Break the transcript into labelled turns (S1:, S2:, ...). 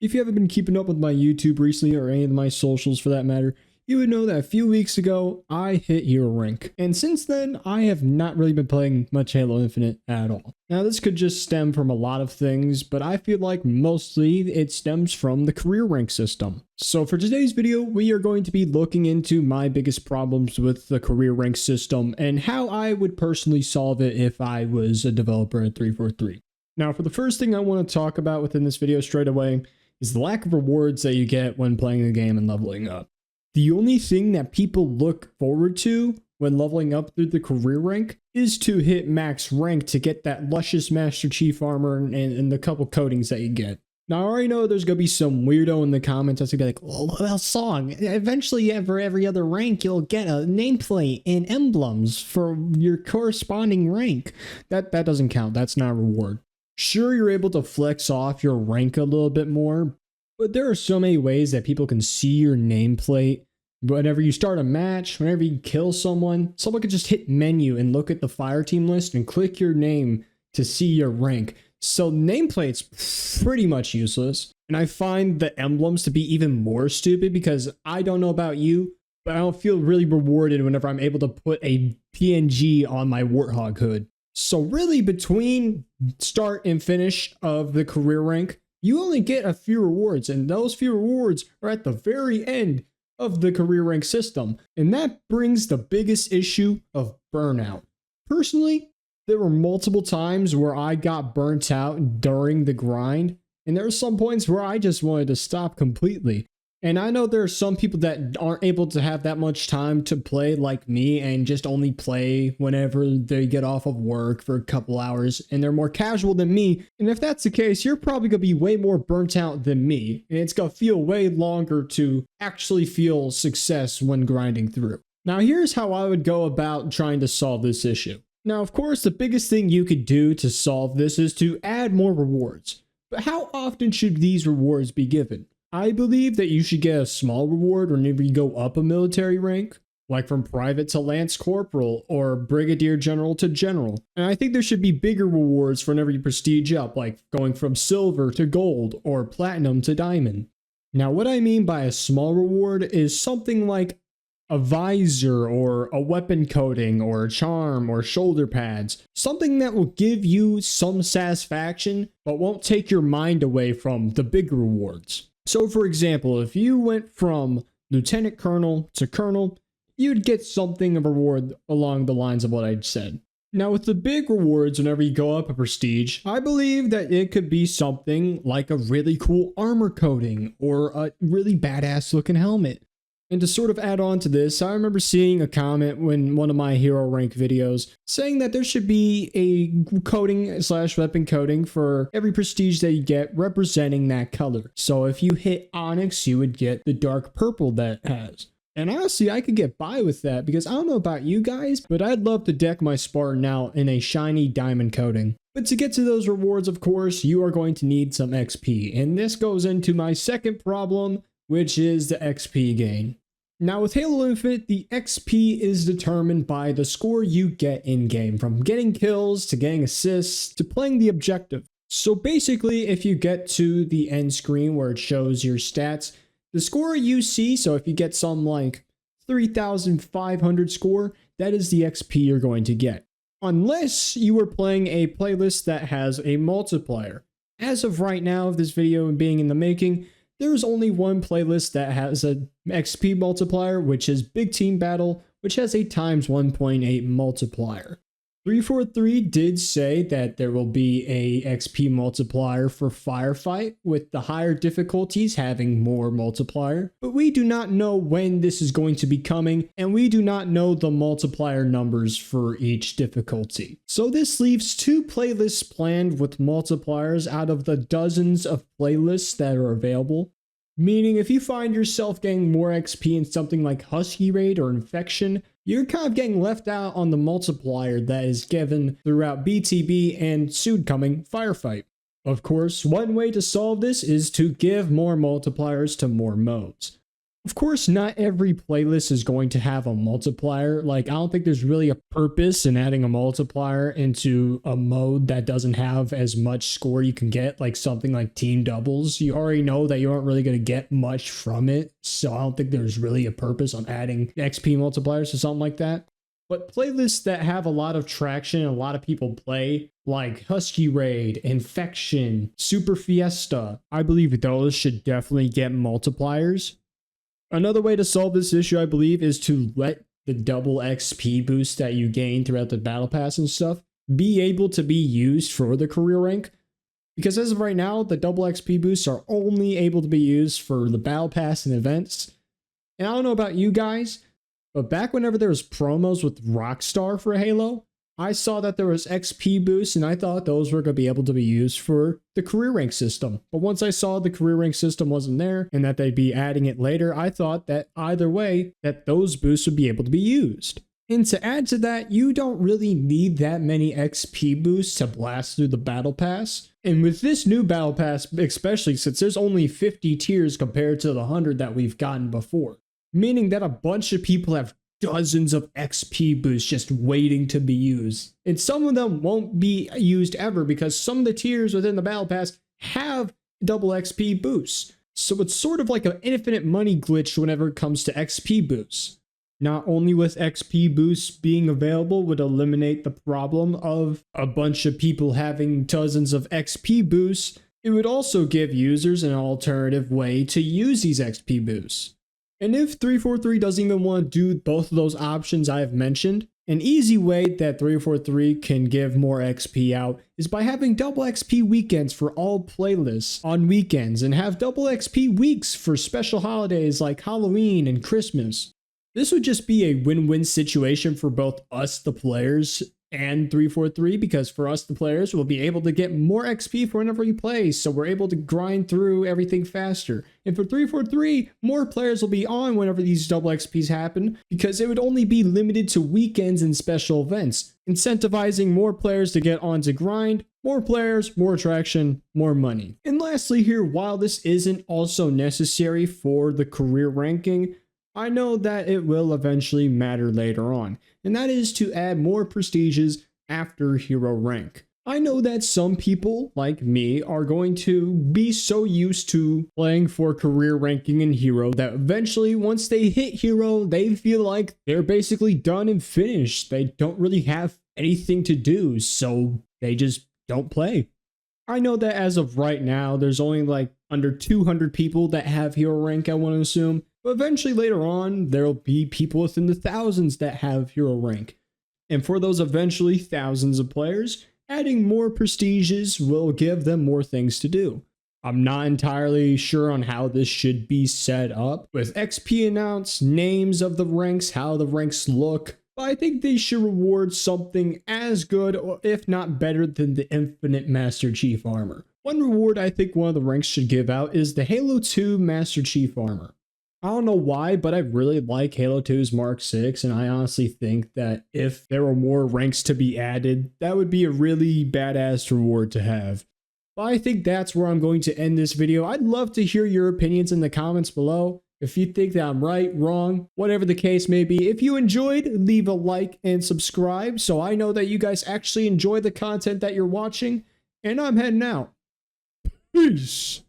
S1: If you haven't been keeping up with my YouTube recently, or any of my socials for that matter, you would know that a few weeks ago, I hit hero rank. And since then, I have not really been playing much Halo Infinite at all. Now, this could just stem from a lot of things, but I feel like mostly it stems from the career rank system. So for today's video, we are going to be looking into my biggest problems with the career rank system and how I would personally solve it if I was a developer at 343. Now, for the first thing I want to talk about within this video straight away is the lack of rewards that you get when playing the game and leveling up. The only thing that people look forward to when leveling up through the career rank is to hit max rank to get that luscious Master Chief armor and the couple coatings that you get. Now, I already know there's going to be some weirdo in the comments that's going to be like, oh, well, Song, eventually for every other rank, you'll get a nameplate and emblems for your corresponding rank. That doesn't count. That's not a reward. Sure, you're able to flex off your rank a little bit more, but there are so many ways that people can see your nameplate. Whenever you start a match, whenever you kill someone can just hit menu and look at the fire team list and click your name to see your rank. So nameplate's pretty much useless. And I find the emblems to be even more stupid because I don't know about you, but I don't feel really rewarded whenever I'm able to put a PNG on my Warthog hood. So really, between start and finish of the career rank, you only get a few rewards, and those few rewards are at the very end of the career rank system. And that brings the biggest issue of burnout. Personally, there were multiple times where I got burnt out during the grind, and there were some points where I just wanted to stop completely. And I know there are some people that aren't able to have that much time to play like me and just only play whenever they get off of work for a couple hours, and they're more casual than me. And if that's the case, you're probably going to be way more burnt out than me, and it's going to feel way longer to actually feel success when grinding through. Now, here's how I would go about trying to solve this issue. Now, of course, the biggest thing you could do to solve this is to add more rewards. But how often should these rewards be given? I believe that you should get a small reward whenever you go up a military rank, like from private to lance corporal or brigadier general to general. And I think there should be bigger rewards for whenever you prestige up, like going from silver to gold or platinum to diamond. Now, what I mean by a small reward is something like a visor or a weapon coating or a charm or shoulder pads. Something that will give you some satisfaction but won't take your mind away from the big rewards. So for example, if you went from lieutenant colonel to colonel, you'd get something of a reward along the lines of what I said. Now with the big rewards whenever you go up a prestige, I believe that it could be something like a really cool armor coating or a really badass looking helmet. And to sort of add on to this, I remember seeing a comment when one of my hero rank videos saying that there should be a coating / weapon coating for every prestige that you get representing that color. So if you hit Onyx, you would get the dark purple that it has. And honestly, I could get by with that because I don't know about you guys, but I'd love to deck my Spartan out in a shiny diamond coating. But to get to those rewards, of course, you are going to need some XP. And this goes into my second problem, which is the XP gain. Now with Halo Infinite, the XP is determined by the score you get in-game, from getting kills to getting assists to playing the objective. So basically, if you get to the end screen where it shows your stats, the score you see, so if you get some like 3,500 score, that is the XP you're going to get. Unless you are playing a playlist that has a multiplier. As of right now of this video being in the making, there's only one playlist that has an XP multiplier, which is Big Team Battle, which has a times 1.8 multiplier. 343 did say that there will be a XP multiplier for Firefight, with the higher difficulties having more multiplier, but we do not know when this is going to be coming, and we do not know the multiplier numbers for each difficulty. So this leaves 2 playlists planned with multipliers out of the dozens of playlists that are available. Meaning if you find yourself getting more XP in something like Husky Raid or Infection, you're kind of getting left out on the multiplier that is given throughout BTB and soon coming Firefight. Of course, one way to solve this is to give more multipliers to more modes. Of course, not every playlist is going to have a multiplier. Like, I don't think there's really a purpose in adding a multiplier into a mode that doesn't have as much score you can get, like something like team doubles. You already know that you aren't really going to get much from it, so I don't think there's really a purpose on adding XP multipliers to something like that. But playlists that have a lot of traction and a lot of people play, like Husky Raid, Infection, Super Fiesta, I believe those should definitely get multipliers. Another way to solve this issue, I believe, is to let the double XP boost that you gain throughout the battle pass and stuff be able to be used for the career rank. Because as of right now, the double XP boosts are only able to be used for the battle pass and events. And I don't know about you guys, but back whenever there was promos with Rockstar for Halo, I saw that there was XP boosts and I thought those were going to be able to be used for the career rank system. But once I saw the career rank system wasn't there and that they'd be adding it later, I thought that either way, that those boosts would be able to be used. And to add to that, you don't really need that many XP boosts to blast through the battle pass. And with this new battle pass, especially since there's only 50 tiers compared to the 100 that we've gotten before, meaning that a bunch of people have dozens of XP boosts just waiting to be used. And some of them won't be used ever because some of the tiers within the battle pass have double XP boosts. So it's sort of like an infinite money glitch whenever it comes to XP boosts. Not only with XP boosts being available would eliminate the problem of a bunch of people having dozens of XP boosts, it would also give users an alternative way to use these XP boosts. And if 343 doesn't even want to do both of those options I have mentioned, an easy way that 343 can give more XP out is by having double XP weekends for all playlists on weekends and have double XP weeks for special holidays like Halloween and Christmas. This would just be a win-win situation for both us, the players, and 343, because for us, the players, will be able to get more XP for whenever we play, so we're able to grind through everything faster. And for 343, more players will be on whenever these double XPs happen, because it would only be limited to weekends and special events, incentivizing more players to get on to grind, more players, more attraction, more money. And lastly here, while this isn't also necessary for the career ranking, I know that it will eventually matter later on, and that is to add more prestiges after hero rank. I know that some people, like me, are going to be so used to playing for career ranking in hero that eventually once they hit hero, they feel like they're basically done and finished. They don't really have anything to do, so they just don't play. I know that as of right now, there's only like under 200 people that have hero rank, I want to assume. But eventually later on, there'll be people within the thousands that have hero rank. And for those eventually thousands of players, adding more prestiges will give them more things to do. I'm not entirely sure on how this should be set up, with XP announced, names of the ranks, how the ranks look, but I think they should reward something as good, or if not better, than the Infinite Master Chief Armor. One reward I think one of the ranks should give out is the Halo 2 Master Chief Armor. I don't know why, but I really like Halo 2's Mark 6, and I honestly think that if there were more ranks to be added, that would be a really badass reward to have. But I think that's where I'm going to end this video. I'd love to hear your opinions in the comments below. If you think that I'm right, wrong, whatever the case may be. If you enjoyed, leave a like and subscribe so I know that you guys actually enjoy the content that you're watching. And I'm heading out. Peace.